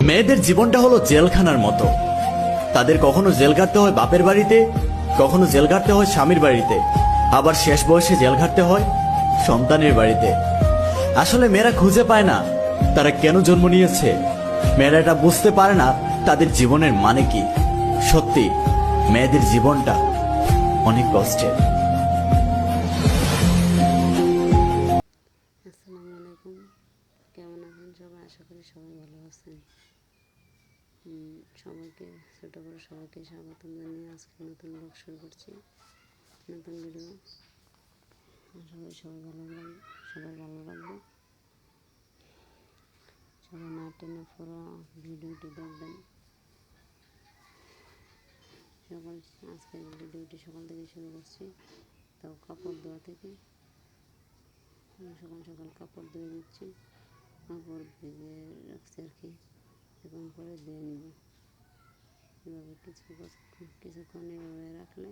মেয়েদের জীবনটা হলো জেলখানার মতো। তাদের কখনো জেল কাটতে হয় বাপের বাড়িতে, কখনো জেল কাটতে হয় স্বামীর বাড়িতে, আবার শেষ বয়সে জেল কাটতে হয় সন্তানের বাড়িতে। আসলে মেয়েরা খুঁজে পায় না তারা কেন জন্ম নিয়েছে। মেয়েরা এটা বুঝতে পারে না তাদের জীবনের মানে কি। সত্যি মেয়েদের জীবনটা অনেক কষ্টের। আসসালামু আলাইকুম, কেমন আছেন সবাই? আশা করি সবাই ভালো আছেন। সবাইকে ছোটো বড়ো সবাইকে স্বাগতম জানিয়ে আজকে নতুন ব্লগ শুরু করছি, নতুন ভিডিও। আশা করি সবাই ভালো লাগবে, সবাই ভালো লাগবে। সবাই না টেনে পুরো ভিডিওটি দেখবেন। আজকের ভিডিওটি সকাল থেকে শুরু করছি, তাও কাপড় ধোয়া থেকে। সকাল সকাল কাপড় ধুয়ে দিচ্ছি, কাপড় ভেজে রাখছি আর কি, এবং পরে ধুয়ে নিব। এভাবে কিছুক্ষণ এভাবে রাখলে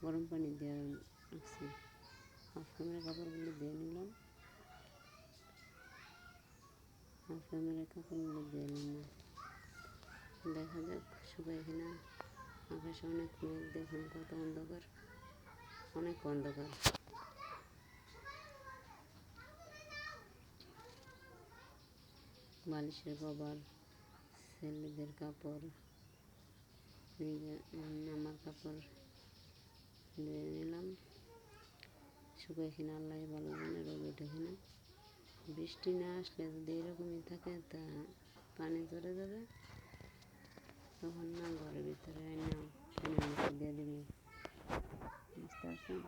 গরম পানি দিয়ে রাখছি। হাফ ক্যামেরা কাপড়গুলো ধুয়ে নিলাম, হাফ ক্যামেরা কাপড়গুলো ধুয়ে নিলাম। দেখা যাক শুকায় কিনা। আকাশে অনেক মেঘ, দেখুন কত অন্ধকার, অনেক অন্ধকার। বালিশের কভার, ছেলেদের কাপড়, আমার কাপড় ধুয়ে নিলাম। শুকায় কিনা আল্লাহ ভালো জানে, রোদ ওঠে কিনা। বৃষ্টি না আসলে যদি এরকমই থাকে তা পানি চড়ে যাবে, তখন না ঘরের ভিতরে না ফ্যানের নিচে দিয়ে দিবে। বুঝতে পারছেন?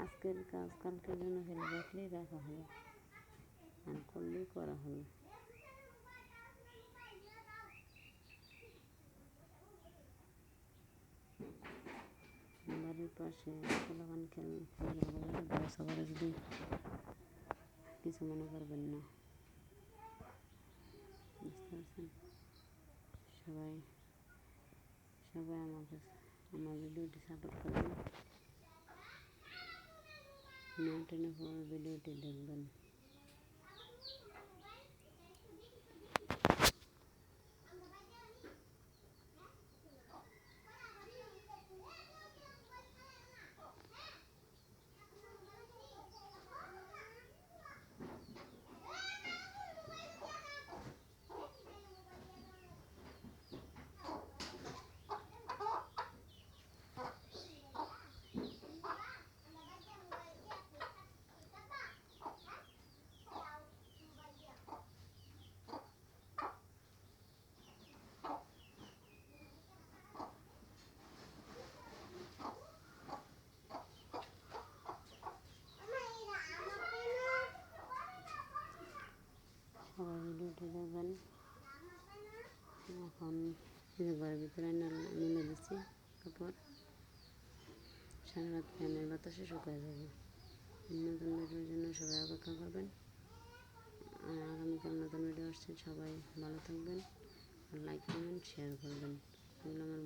আজকের কাজ কালকের জন্য ফেলে রাখলেই রাখা হলো, আর করলেই করা হলো। বাড়ির পাশে পোলাপান খেলাধুলা করে, সবার যদি কিছু মনে করবেন না। বুঝতে পারছেন? সবাই সবাই আমার ভিডিওটি সাপোর্ট করবেন, না টেনে পুরো ভিডিওটি দেখবেন। সবাই ভিডিওটি দেখবেন। এখন ঘরের ভিতরে নেমে দিচ্ছি কাপড়, সারা রাত ফ্যানের বাতাসে শুকায় যাবে। নতুন ভিডিওর জন্য সবাই অপেক্ষা করবেন। আর আগামীকাল নতুন ভিডিও আসছে, সবাই ভালো থাকবেন, আর লাইক কমেন্ট শেয়ার করবেন। এগুলো আমার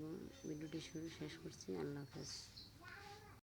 ভিডিওটি শেষ করছি। আল্লাহ হাফেজ।